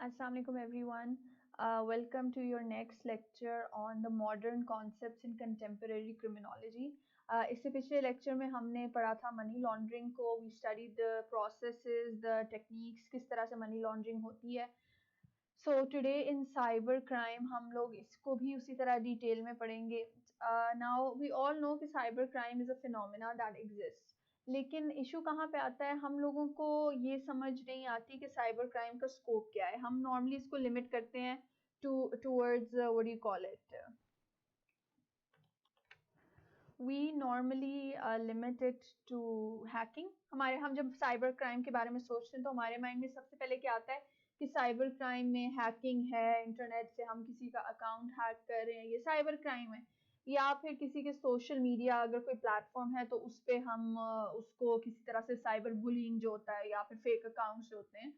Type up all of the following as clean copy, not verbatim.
Assalamualaikum everyone. Welcome to your next lecture on the modern concepts in contemporary criminology. इससे पिछले lecture में हमने पढ़ा था मनी लॉन्ड्रिंग को. We studied the processes, the techniques, किस तरह से मनी लॉन्ड्रिंग होती है. So today in cyber crime हम लोग इसको भी उसी तरह डिटेल में पढ़ेंगे. नाउ वी ऑल नो कि cyber crime is a phenomena that exist. लेकिन इशू कहाँ पे आता है, हम लोगों को ये समझ नहीं आती कि साइबर क्राइम का स्कोप क्या है. हम नॉर्मली इसको लिमिट करते हैं towards what do you call it, we normally limit it to hacking. हम जब साइबर क्राइम के बारे में सोचते हैं तो हमारे माइंड में सबसे पहले क्या आता है कि साइबर क्राइम में हैकिंग है, इंटरनेट से हम किसी का अकाउंट हैक कर रहे हैं, ये साइबर क्राइम है. या फिर किसी के सोशल मीडिया अगर कोई प्लेटफॉर्म है तो उस पर हम उसको किसी तरह से साइबर बुलिंग जो होता है या फिर फेक अकाउंट्स जो होते हैं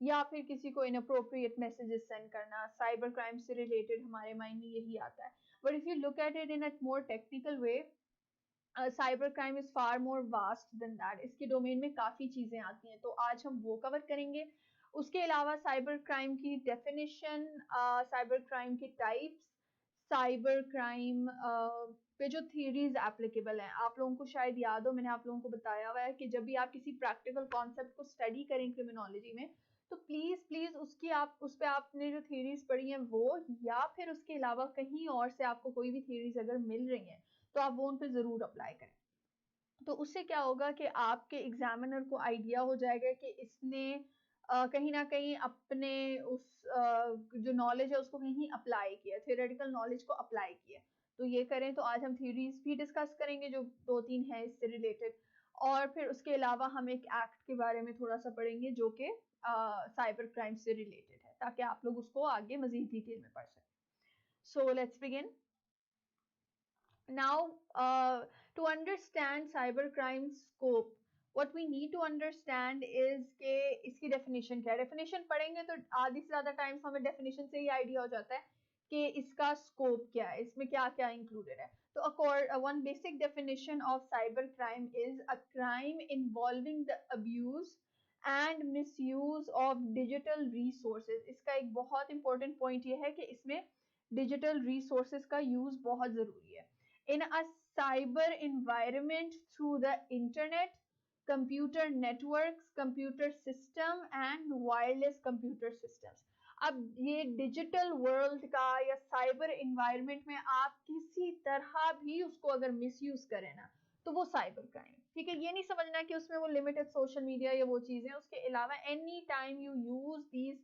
या फिर किसी को इनअप्रोप्रिएट मैसेजेस सेंड करना, साइबर क्राइम से रिलेटेड हमारे माइंड में यही आता है. But if you look at it in a more technical way, cyber crime is far more vast than that. इसके डोमेन में काफ़ी चीज़ें आती हैं तो आज हम वो कवर करेंगे. उसके अलावा साइबर क्राइम की डेफिनेशन, साइबर क्राइम के टाइप्स, साइबर क्राइम पे जो थ्योरीज एप्लीकेबल हैं. आप लोगों को शायद याद हो, मैंने आप लोगों को बताया हुआ है कि जब भी आप किसी प्रैक्टिकल कॉन्सेप्ट को स्टडी करें क्रिमिनोलॉजी में तो प्लीज़ प्लीज़ उसकी आप उस पर आपने जो थ्योरीज पढ़ी हैं वो, या फिर उसके अलावा कहीं और से आपको कोई भी थ्योरीज अगर मिल रही हैं तो आप वो उन पर ज़रूर अप्लाई करें. तो उससे क्या होगा कि आपके एग्जामिनर को आइडिया हो जाएगा कि इसने कहीं ना कहीं अपने उस जो नॉलेज है उसको कहीं अप्लाई किया, थियोरेटिकल नॉलेज को अप्लाई किया. तो ये करें. तो आज हम थ्योरीज भी डिस्कस करेंगे जो दो तीन है इससे रिलेटेड, और फिर उसके अलावा हम एक एक्ट के बारे में थोड़ा सा पढ़ेंगे जो कि साइबर क्राइम से रिलेटेड है, ताकि आप लोग उसको आगे मजीद डिटेल में पढ़ सकें. So let's begin. Now, to understand cybercrime scope, what we need to understand is कि इसकी definition क्या है. Definition पढ़ेंगे तो आधी से ज़्यादा times हमें definition से ही idea हो जाता है कि इसका scope क्या है, इसमें क्या क्या included है. तो one basic definition of cybercrime is a crime involving the abuse and misuse of digital resources. इसका एक बहुत important point ये है कि इसमें digital resources का use बहुत ज़रूरी है. In a cyber environment through the internet, computer networks, computer system and wireless computer systems. अब ये डिजिटल वर्ल्ड का या साइबर इन्वायरमेंट में आप किसी तरह भी उसको अगर मिसयूज करें ना तो वो साइबर क्राइम. ठीक है, ये नहीं समझना कि उसमें वो लिमिटेड सोशल मीडिया या वो चीजें. उसके अलावा any time you use these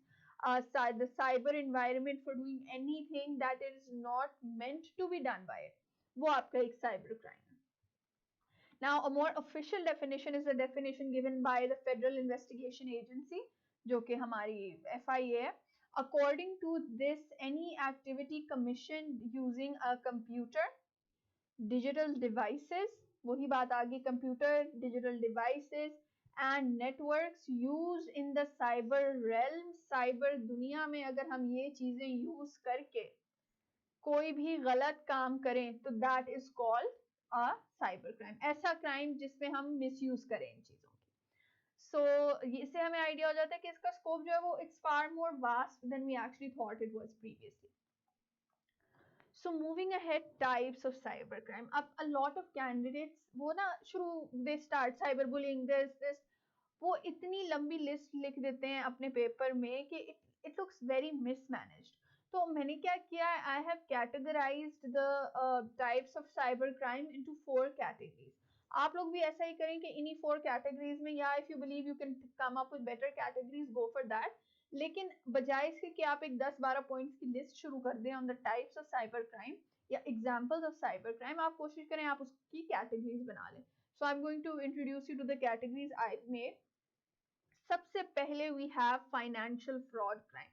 the cyber environment for doing anything that is not meant to be done by it, वो आपका एक साइबर क्राइम है. Now, a more official definition is the definition given by the Federal Investigation Agency, जो कि हमारी FIA है. According to this, any activity commissioned using a computer, digital devices, वही बात आ गई, computer, digital devices and networks used in the cyber realm. cyber दुनिया में अगर हम ये चीजें यूज करके कोई भी गलत काम करें तो that is called a cyber crime. ऐसा क्राइम जिसमें हम मिसयूज करें इन चीजों की. सो इससे हमें आइडिया हो जाता है कि इसका स्कोप जो है वो it's far more vast than we actually thought it was previously. So moving ahead, types of cybercrime. अब a lot of candidates वो ना शुरू they start cyberbullying this वो इतनी लंबी लिस्ट लिख देते हैं अपने पेपर में कि it looks very mismanaged. तो मैंने क्या किया, I have categorized the types of cybercrime into 4 categories. आप लोग भी ऐसा ही करें कि इन्हीं 4 categories में, या if you believe you can come up with better categories, go for that. लेकिन बजाय इसके कि आप एक 10-12 पॉइंट्स की लिस्ट शुरू कर दें on the types of cyber crime या एग्जांपल्स ऑफ साइबर क्राइम, आप कोशिश करें आप उसकी कैटेगरीज बना लें. So I am going to introduce you to the categories I made. सबसे पहले we have financial fraud crime.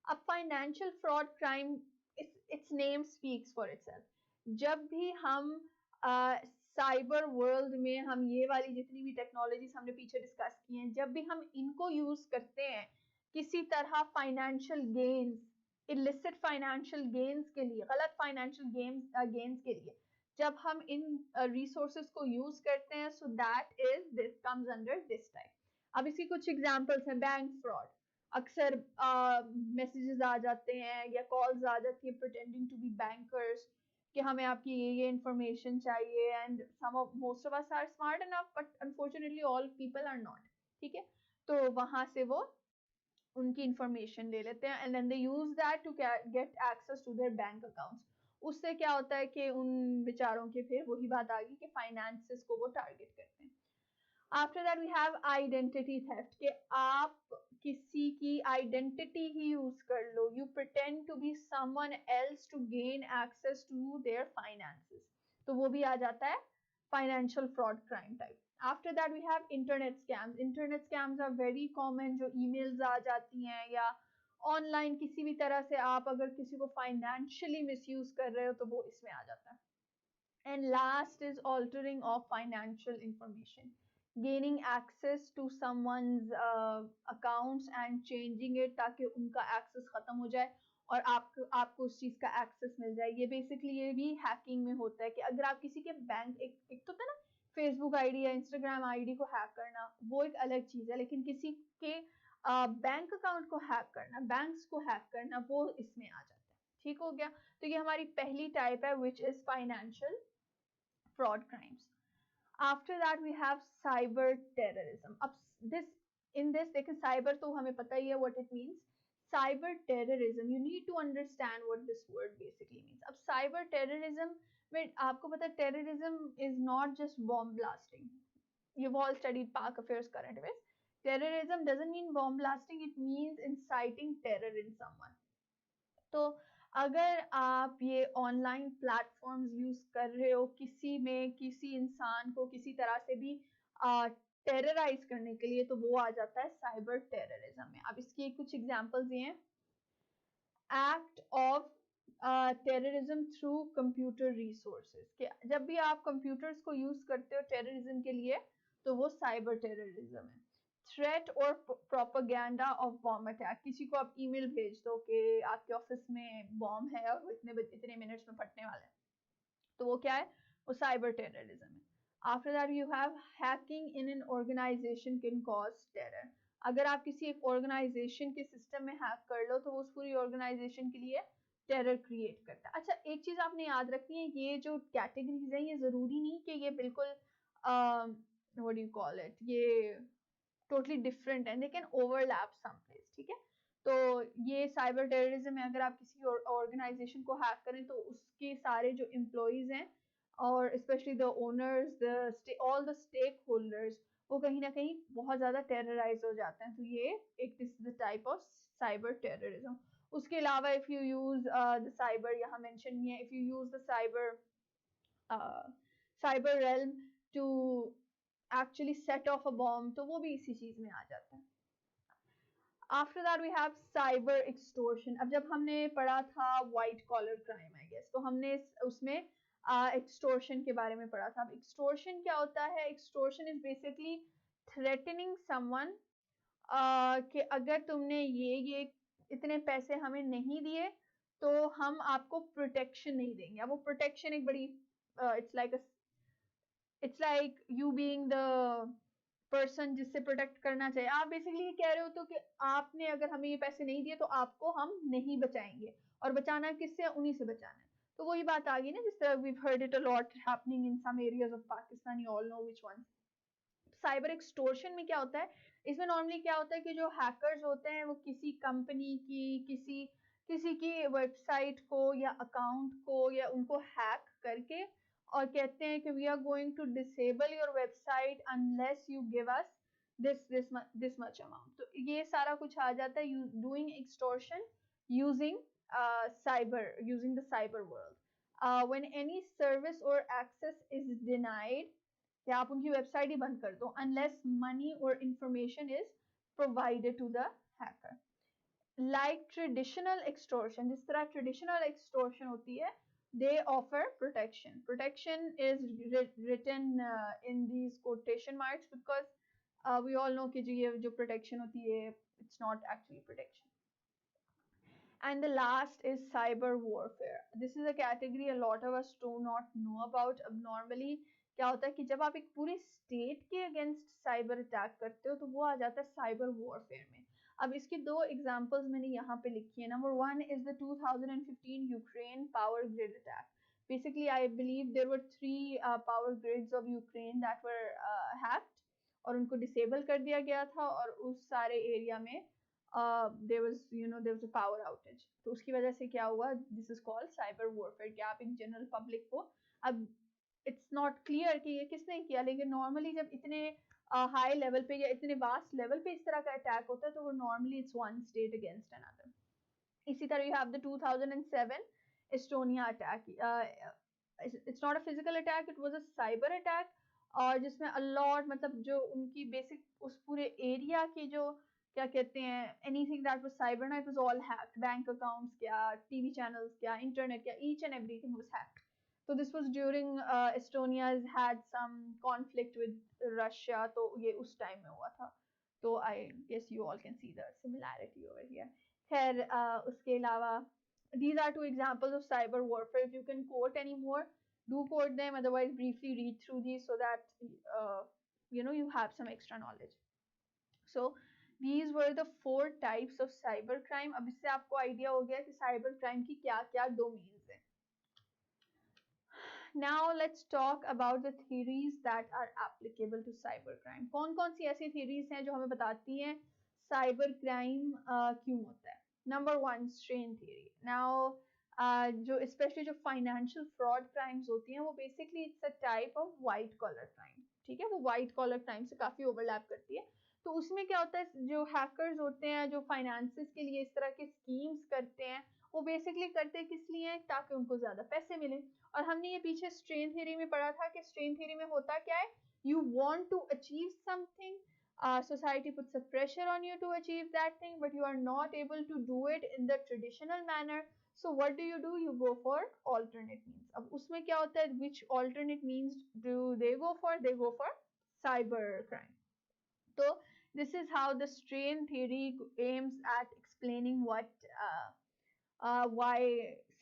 अब financial fraud crime, its name speaks for itself. जब भी हम साइबर वर्ल्ड में हम ये वाली जितनी भी टेक्नोलॉजीज हमने पीछे डिस्कस की हैं, जब भी हम इनको यूज करते हैं किसी तरह financial gains, illicit financial gains के लिए, गलत फाइनेंशियल गेन्स के लिए जब हम इन रिसोर्सेज को यूज करते हैं, so that is this comes under this type. अब इसकी कुछ एग्जांपल्स हैं. बैंक फ्रॉड, अक्सर मैसेजेस आ जाते हैं या कॉल्स आ जाती है प्रिटेंडिंग टू बी बैंकर्स कि हमें आपकी ये इंफॉर्मेशन चाहिए, and some of most of us are smart enough but unfortunately all people are not, ठीक है। तो वहां से वो उनकी इंफॉर्मेशन ले लेते हैं and then they use that to get access to their bank accounts. उससे क्या होता है कि उन बेचारों के फिर वही बात आ गई कि फाइनेंसेस को वो टारगेट करते हैं। After that we have identity theft, कि आप किसी की आइडेंटिटी ही यूज कर लो, you pretend to be someone else to gain access to their finances, तो वो भी आ जाता है financial fraud crime type. After that we have internet scams. Internet scams are very common, जो ईमेल्स आ जाती हैं या ऑनलाइन किसी भी तरह से आप अगर किसी को फाइनेंशियली मिसयूज कर रहे हो तो वो इसमें आ जाता है। And last is altering of financial information, gaining access to someone's accounts and changing it ताकि उनका access खत्म हो जाए और आपको उस चीज का access मिल जाए। ये basically ये भी hacking में होता है कि अगर आप किसी के बैंक, एक तो होता है ना फेसबुक आईडी या इंस्टाग्राम आईडी को हैक करना, वो एक अलग चीज है, लेकिन किसी के बैंक अकाउंट को हैक करना, बैंक्स को हैक करना, वो इसमें आ जाता है। ठीक हो गया। तो ये हमारी पहली टाइप है which is financial fraud crimes. After that we have cyber terrorism. अब this in this देखिए cyber तो हमें पता ही है what it means. Cyber terrorism, you need to understand what this word basically means. अब cyber terrorism में आपको पता है terrorism is not just bomb blasting. You've all studied Pak affairs current affairs. Terrorism doesn't mean bomb blasting, it means inciting terror in someone. तो अगर आप ये online platforms use कर रहे हो किसी में किसी इंसान को किसी तरह से भी टेरराइज करने के लिए, तो वो आ जाता है साइबर टेररिज्म में। अब इसकी कुछ एग्जांपल्स ये हैं। Act of terrorism through computer resources, जब भी आप कंप्यूटर्स को यूज करते हो टेररिज्म के लिए तो वो साइबर टेररिज्म है। थ्रेट और प्रोपेगेंडा ऑफ बॉम्ब अटैक, किसी को आप ईमेल भेज दो कि आपके ऑफिस में बॉम्ब है और वो इतने मिनट्स में फटने वाला है, तो वो क्या है, वो साइबर टेररिज्म है। After that you have hacking in an organisation can cause terror, अगर आप किसी एक ऑर्गेनाइजेशन के सिस्टम में हैक कर लो तो वो उस पूरी ऑर्गेनाइजेशन के लिए टेरर क्रिएट करता है। अच्छा, एक चीज आपने याद रखनी है, ये जो कैटेगरीज है ये जरूरी नहीं कि ये बिल्कुल what do you call it, ये टोटली डिफरेंट है, they can overlap some place, ठीक है। तो ये साइबर टेररिज्म में अगर आप किसी ऑर्गेनाइजेशन को हैक करें तो उसके सारे जो एम्प्लॉयज हैं और specially the owners, all the stakeholders, वो कहीं ना कहीं बहुत ज्यादा टेरराइज हो जाते हैं। तो ये एक this is the type of cyber terrorism. उसके अलावा if you use the cyber, यहाँ मेंशन नहीं है, if you use the cyber realm to actually set off a bomb, तो वो भी इसी चीज में आ जाता है। After that we have cyber extortion. अब जब हमने पढ़ा था white collar crime I guess, तो हमने उसमें एक्सटोर्शन के बारे में पढ़ा था। अब एक्सटोर्शन क्या होता है? Extortion is basically threatening someone कि अगर तुमने ये इतने पैसे हमें नहीं दिए तो हम आपको प्रोटेक्शन नहीं देंगे। अब वो प्रोटेक्शन एक बड़ी it's like you being the person जिससे प्रोटेक्ट करना चाहिए। आप बेसिकली ये कह रहे हो तो कि आपने अगर हमें ये पैसे नहीं दिए तो आपको हम नहीं बचाएंगे, और बचाना किससे? उन्हीं से बचाना है। तो वही बात आ गई ना, जिस तरह we heard it a lot happening in some areas of Pakistan, you all know which one. Cyber extortion में क्या होता है, इसमें नॉर्मली क्या होता है कि जो हैकर्स होते हैं वो किसी कंपनी की किसी की वेबसाइट को या अकाउंट को या उनको हैक करके और कहते हैं कि we are going to disable your website unless you give us this much amount. तो ये सारा कुछ आ जाता है doing extortion using using the cyber world. When any service और एक्सेस इज डिनाइड, या आप उनकी वेबसाइट ही बंद कर दो, अनलेस मनी और information is provided to the hacker. Like traditional extortion, जिस तरह ट्रेडिशनल एक्सटोर्शन होती है, they offer protection. Protection is written in these quotation marks because we all know कि ये जो protection होती है it's not actually protection. And the last is cyber warfare. This is a category a lot of us do not know about. अब normally क्या होता है कि जब आप एक पूरे स्टेट के अगेंस्ट साइबर अटैक करते हो तो वो आ जाता है साइबर वॉरफेयर में। अब इसकी दो एग्जांपल्स मैंने यहाँ पे लिखी है. Number one is the 2015 Ukraine power grid attack. Basically, I believe there were three power grids of Ukraine that were hacked और उनको disable कर दिया गया था और उस सारे एरिया में there was a power outage. तो उसकी वजह से क्या हुआ? This is called cyber warfare. कि आप एक जनरल पब्लिक को, अब it's not clear कि ये किसने किया, लेकिन नॉर्मली जब इतने हाई लेवल पे या इतने वास्ट लेवल पे इस तरह का अटैक होता है तो वो normally it's one state against another. इसी तरह you have the 2007 Estonia attack. It's not a physical attack, it was a cyber attack, और जिसमें अलॉट मतलब जो उनकी बेसिक उस पूरे एरिया की जो क्या कहते हैं एनीथिंग दैट वाज साइबर ना, it was all hacked. Bank accounts क्या, टीवी चैनल्स क्या, इंटरनेट क्या, each and everything was hacked. So this was during Estonia's had some conflict with Russia, तो ये उस टाइम में हुआ था. तो I guess you all can see the similarity over here. खैर उसके अलावा these are two examples of cyber warfare. If you can quote any more, do quote them. Otherwise, briefly read through these so that you have some extra knowledge. So these were the four types of cyber crime. अब इससे आपको idea हो गया कि cyber crime की क्या-क्या domains हैं. Now let's talk about the theories that are applicable to cybercrime. कौन-कौन सी ऐसी theories हैं जो हमें बताती हैं cyber crime क्यों होता है? Number one, strain theory. Now जो especially जो financial fraud crimes होती हैं वो basically it's a type of white collar crime. ठीक है, वो white collar crime से काफी overlap करती है. तो उसमें क्या होता है, जो hackers होते हैं जो finances के लिए इस तरह के schemes करते हैं वो बेसिकली करते किस लिए, ताकि उनको ज्यादा पैसे मिले. और हमने ये पीछे स्ट्रेन थ्योरी में पढ़ा था कि स्ट्रेन थ्योरी में होता क्या है, you want to achieve something, society puts a pressure on you to achieve that thing, but you are not able to do it in the traditional manner. So what do? You go for alternate means. अब उसमें क्या होता है, which alternate means do they go for? They go for cyber crime. So this is how the strain theory aims at explaining why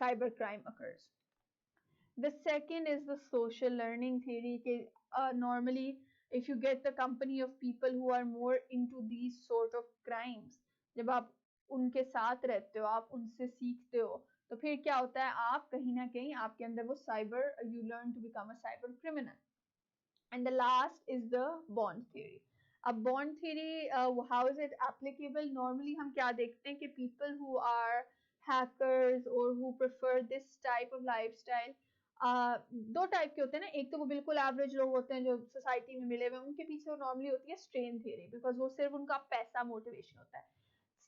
cybercrime occurs. The second is the social learning theory. Normally, if you get the company of people who are more into these sort of crimes, जब आप उनके साथ रहते हो, आप उनसे सीखते हो, तो फिर क्या होता है, आप कहीं ना कहीं आपके अंदर वो you learn to become a cyber criminal. And the last is the bond theory. अब bond theory, how is it applicable? Normally हम क्या देखते हैं कि people who are hackers or who prefer this type of lifestyle, दो type के होते हैं ना. एक तो वो बिल्कुल एवरेज लोग होते हैं जो सोसाइटी में मिले हुए, उनके पीछे वो नॉर्मली होती है स्ट्रेन थ्योरी, बिकॉज वो सिर्फ उनका पैसा मोटिवेशन होता है.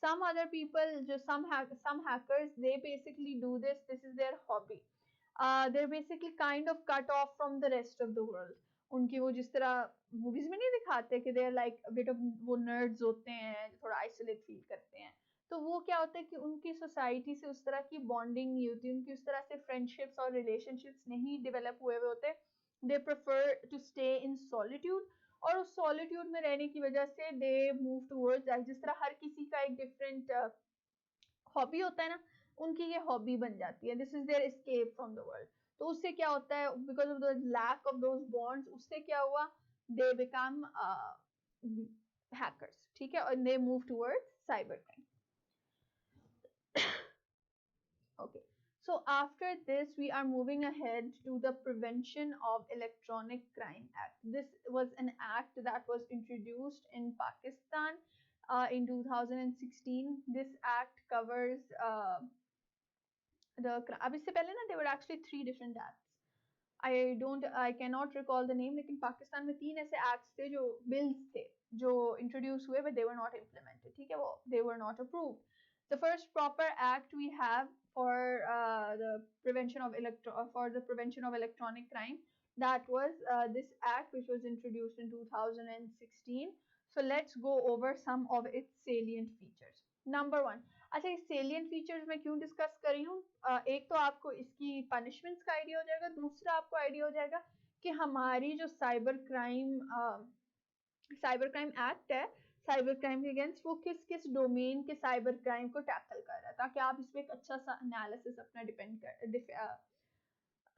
some other people, जो some hackers, they basically do this is their hobby. They're basically kind of cut off from the rest of the world. उनकी वो जिस तरह मूवीज में नहीं दिखाते कि they're like a bit of वो nerds होते हैं, थोड़ा isolate feel करते हैं, तो वो क्या होता है कि उनकी सोसाइटी से उस तरह की बॉन्डिंग नहीं होती, उनकी उस तरह से फ्रेंडशिप्स और रिलेशनशिप्स नहीं डेवलप हुए होते. They prefer to stay in solitude, और उस सॉलिट्यूड में रहने की वजह से दे मूव टूवर्ड्स, जिस तरह हर किसी का एक डिफरेंट हॉबी होता है ना, उनकी ये हॉबी बन जाती है. This is their escape from the world. तो उससे क्या होता है, because of the lack of those bonds, उससे क्या हुआ, दे बिकम हैकर्स. ठीक है, और they move towards cyber crime. Okay, so after this we are moving ahead to the Prevention of Electronic Crime Act. This was an act that was introduced in Pakistan in 2016. This act covers अब इससे पहले ना there were actually 3 different acts. I cannot recall the name, लेकिन पाकिस्तान में 3 ऐसे acts थे जो bills थे जो introduce हुए, but they were not implemented. ठीक है, वो they were not approved. The first proper act we have for the prevention of electronic crime, that was this act which was introduced in 2016. So let's go over some of its salient features. Number one, अच्छा ये salient features मैं क्यों discuss कर रही हूँ, एक तो आपको इसकी पनिशमेंट्स का आइडिया हो जाएगा, दूसरा आपको आइडिया हो जाएगा कि हमारी जो साइबर क्राइम एक्ट है साइबर क्राइम के अगेंस्ट, वो किस किस डोमेन के साइबर क्राइम को टैकल कर रहा है, ताकि आप इसमें एक अच्छा सा एनालिसिस अपना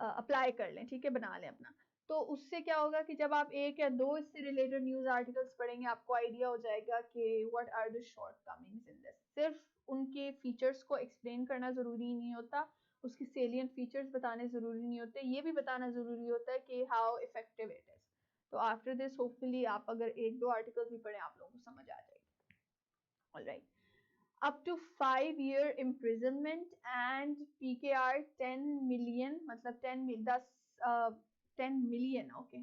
अप्लाई कर लें. ठीक है, बना लें अपना. तो उससे क्या होगा कि जब आप एक या दो इससे रिलेटेड न्यूज आर्टिकल्स पढ़ेंगे आपको आइडिया हो जाएगा कि what are the shortcomings in this. सिर्फ उनके फीचर्स को एक्सप्लेन करना जरूरी नहीं होता, उसके सेलियंट फीचर्स बताने जरूरी नहीं होते, ये भी बताना जरूरी होता है कि हाउ इफेक्टिव इट इज। तो आफ्टर दिस होपफुली आप अगर एक दो आर्टिकल्स भी पढ़ें आप लोगों को समझ आ जाएगी। Alright, up to 5 year imprisonment and PKR 10 million, मतलब 10 million, okay,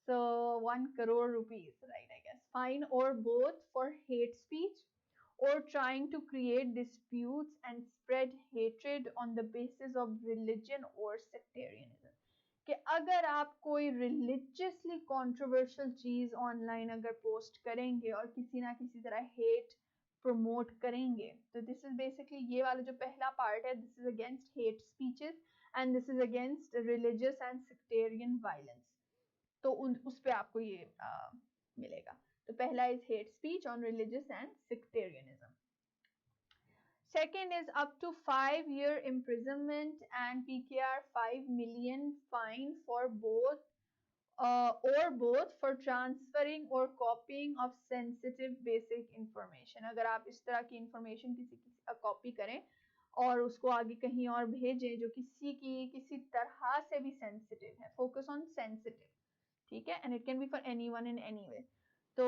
so 1 crore rupees, right, I guess, fine or both for hate speech or trying to create disputes and spread hatred on the basis of religion or sectarianism। कि अगर आप कोई religiously controversial चीज online अगर post करेंगे और किसी ना किसी तरह हेट प्रमोट करेंगे, तो दिस इज बेसिकली ये वाला जो पहला पार्ट है, this is against hate speeches and this is against religious and sectarian violence. तो उस पे आपको ये मिलेगा। तो पहला is hate speech on religious and sectarianism. Second is up to 5 year imprisonment and PKR 5 million fine for both or both for transferring or copying of sensitive basic information। अगर आप इस तरह की information किसी की कॉपी करें और उसको आगे कहीं और भेजें जो किसी की किसी तरह से भी sensitive है, focus on sensitive, ठीक है, and it can be for anyone in any way, तो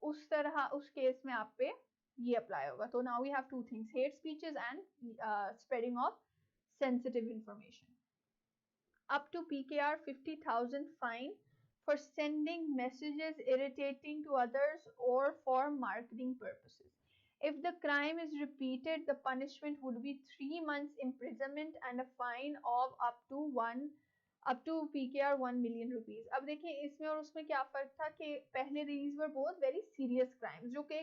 उस तरह उस केस में आप पे ये अप्लाई होगा। तो now we have two things, hate speeches and spreading of sensitive information. up to PKR 50,000 fine for sending messages irritating to others or for marketing purposes. If the crime is repeated, the punishment would be 3 months imprisonment and a fine of up to PKR 1 million rupees। अब देखिए इसमें और उसमें क्या फर्क था कि पहले these were both very serious crimes जो कि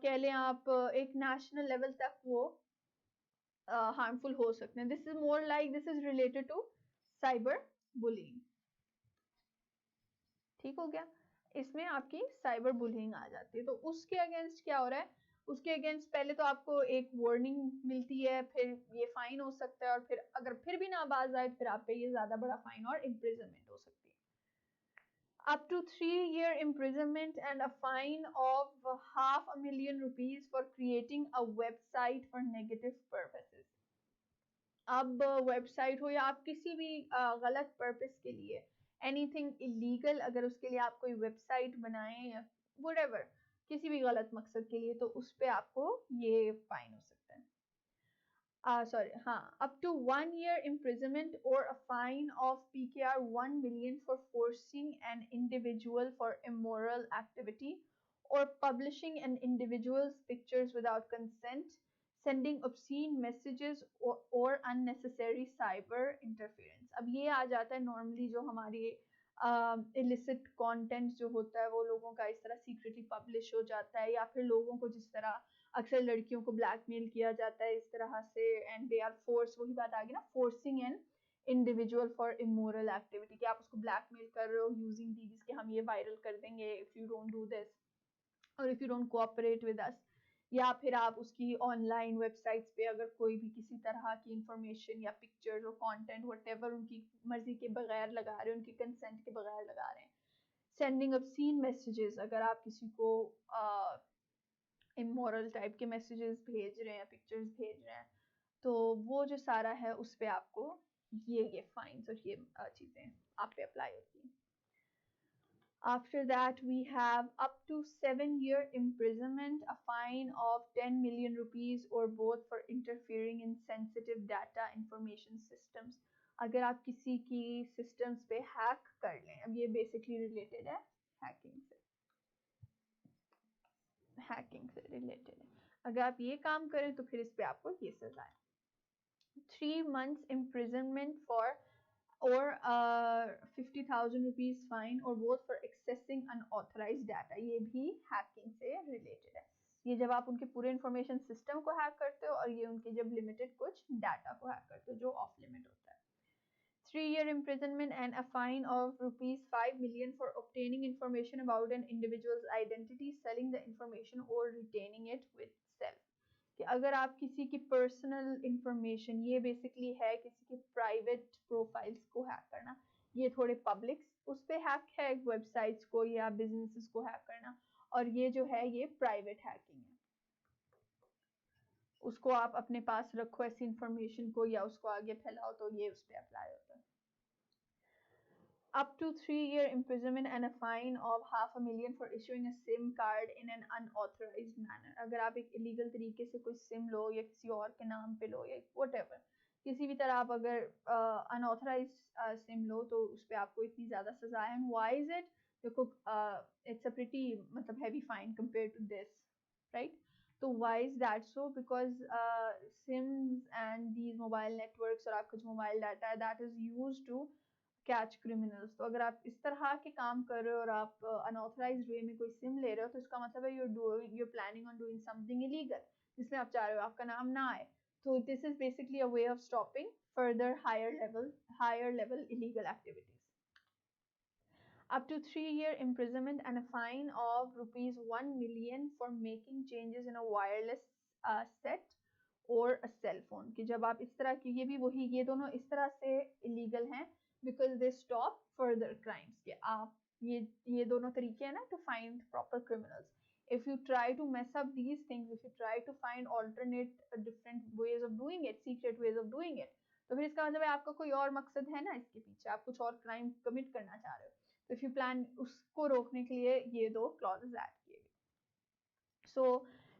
कह लें आप एक नेशनल लेवल तक वो हार्मफुल हो सकते हैं। This is more like this is related to cyber bullying. ठीक हो गया, इसमें आपकी साइबर बुलिंग आ जाती है। तो उसके अगेंस्ट क्या हो रहा है, उसके अगेंस्ट पहले तो आपको एक वार्निंग मिलती है, फिर ये फाइन हो सकता है, और फिर अगर फिर भी ना बाज आए फिर आप पे ये ज्यादा बड़ा फाइन और इम्प्रिजनमेंट हो सकती है। up to 3 year imprisonment and a fine of $500,000 rupees for creating a website for negative purposes। अब वेबसाइट हो या आप किसी भी गलत पर्पस के लिए एनीथिंग इलीगल, अगर उसके लिए आप कोई वेबसाइट बनाएं या व्हाटएवर किसी भी गलत मकसद के लिए, तो उस पे आपको ये फाइन हो सकता है। up to 1 year imprisonment or a fine of PKR 1 million for forcing an individual for immoral activity or publishing an individual's pictures without consent, sending obscene messages or unnecessary cyber interference। अब ये आ जाता है normally जो हमारे illicit content जो होता है वो लोगों का इस तरह सीक्रेटली पब्लिश हो जाता है, या फिर लोगों को जिस तरह अक्सर लड़कियों को ब्लैकमेल किया जाता है इस तरह से, एंड दे आर फोर्स, वही बात आ गई ना, forcing an individual for immoral activity, कि आप उसको ब्लैकमेल कर रहे हो यूजिंग दीज कि हम ये वायरल कर देंगे if you don't do this और if you don't cooperate with us. या फिर आप उसकी ऑनलाइन वेबसाइट्स पे अगर कोई भी किसी तरह की इंफॉर्मेशन या पिक्चर्स और कंटेंट व्हाटएवर उनकी मर्जी के बगैर लगा रहे हैं, उनकी कंसेंट के बगैर लगा रहे हैं। सेंडिंग ऑब्सीन मैसेजेस, अगर आप किसी को इमोरल टाइप के मैसेजेस भेज रहे हैं, पिक्चर्स भेज रहे हैं, तो वो जो सारा है उस पे आपको ये फाइन्स और ये चीजें आप पे अप्लाई होती हैं। After that, we have up to 7 year imprisonment, a fine of 10 million rupees or both for interfering in sensitive data information systems। अगर आप किसी की systems पे hack कर लें, अब ये basically related है hacking से related है, अगर आप ये काम करें तो फिर इस पे आपको ये सजा है, 3 months imprisonment for or 50,000 rupees fine or both for accessing unauthorized data। ये भी हैकिंग से रिलेटेड है। ये जब आप उनके पूरे इंफॉर्मेशन सिस्टम को हैक करते हो, और ये उनके जब लिमिटेड कुछ डाटा को हैक करते हो जो ऑफ लिमिट होता है। 3 year imprisonment and a fine of rupees 5 million for obtaining information about an individual's identity, selling the information or retaining it with self। कि अगर आप किसी की पर्सनल इंफॉर्मेशन, ये बेसिकली है किसी की प्राइवेट प्रोफाइल्स को हैक करना, ये थोड़े पब्लिक उस पे हैक है, वेबसाइट्स को या बिजनेसेस को हैक करना, और ये जो है ये प्राइवेट हैकिंग है, उसको आप अपने पास रखो ऐसी इंफॉर्मेशन को या उसको आगे फैलाओ, तो ये उस पर अप्लाई होता है। Up to 3-year imprisonment and a fine of $500,000 for issuing a SIM card in an unauthorized manner। अगर आप एक इलीगल तरीके से कोई सिम लो या किसी और के नाम पे लो या whatever, किसी भी तरह आप अगर unauthorized सिम लो तो उस पर आपको इतनी ज़्यादा सजा है। And why is it? देखो it's a pretty मतलब heavy fine compared to this, right? तो why is that so? Because SIMs and these mobile networks और आपका जो मोबाइल डाटा है that is used to catch criminals. तो अगर आप इस तरह के काम कर रहे हो और आप अनऑथराइज्ड वे में कोई सिम ले रहे हो, तो इसका मतलब है you're planning on doing something illegal, जिसमें आप चाह रहे हो आपका नाम ना आए। तो this is basically a way of stopping further higher level illegal activities। Up to 3-year imprisonment and a fine of rupees 1 million for making changes in a wireless set और a cell phone। कि जब आप इस तरह की, ये भी वही, ये दोनों इस तरह से illegal हैं because they stop further crimes। कि आप ये दोनों तरीके हैं ना to find proper criminals। If you try to mess up these things, if you try to find alternate different ways of doing it, secret ways of doing it, तो फिर इसका मतलब है आपका कोई और मकसद है ना इसके पीछे, आप कुछ और crime commit करना चाह रहे हो। तो if you plan, उसको रोकने के लिए ये दो clauses add किए गए। So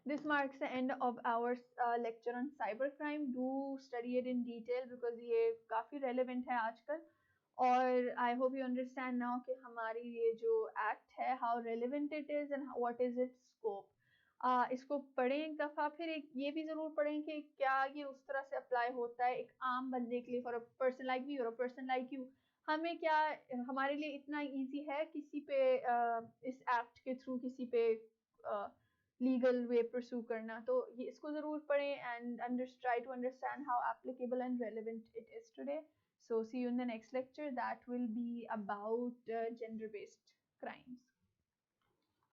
this marks the end of our lecture on cybercrime। Do study it in detail because ये काफी relevant है आजकल। और I hope you understand now कि हमारी ये जो act है how relevant it is and what is its scope। इसको पढ़ें एक दफ़ा, फिर एक ये भी ज़रूर पढ़ें कि क्या ये उस तरह से अप्लाई होता है एक आम बंदे के लिए, for a person like me और अ पर्सन लाइक यू। हमें क्या, हमारे लिए इतना इजी है किसी पे इस एक्ट के थ्रू किसी पे लीगल वे परस्यू करना। तो ये इसको ज़रूर पढ़ें and try to understand how applicable and relevant it is today। So see you in the next lecture that will be about gender based crimes।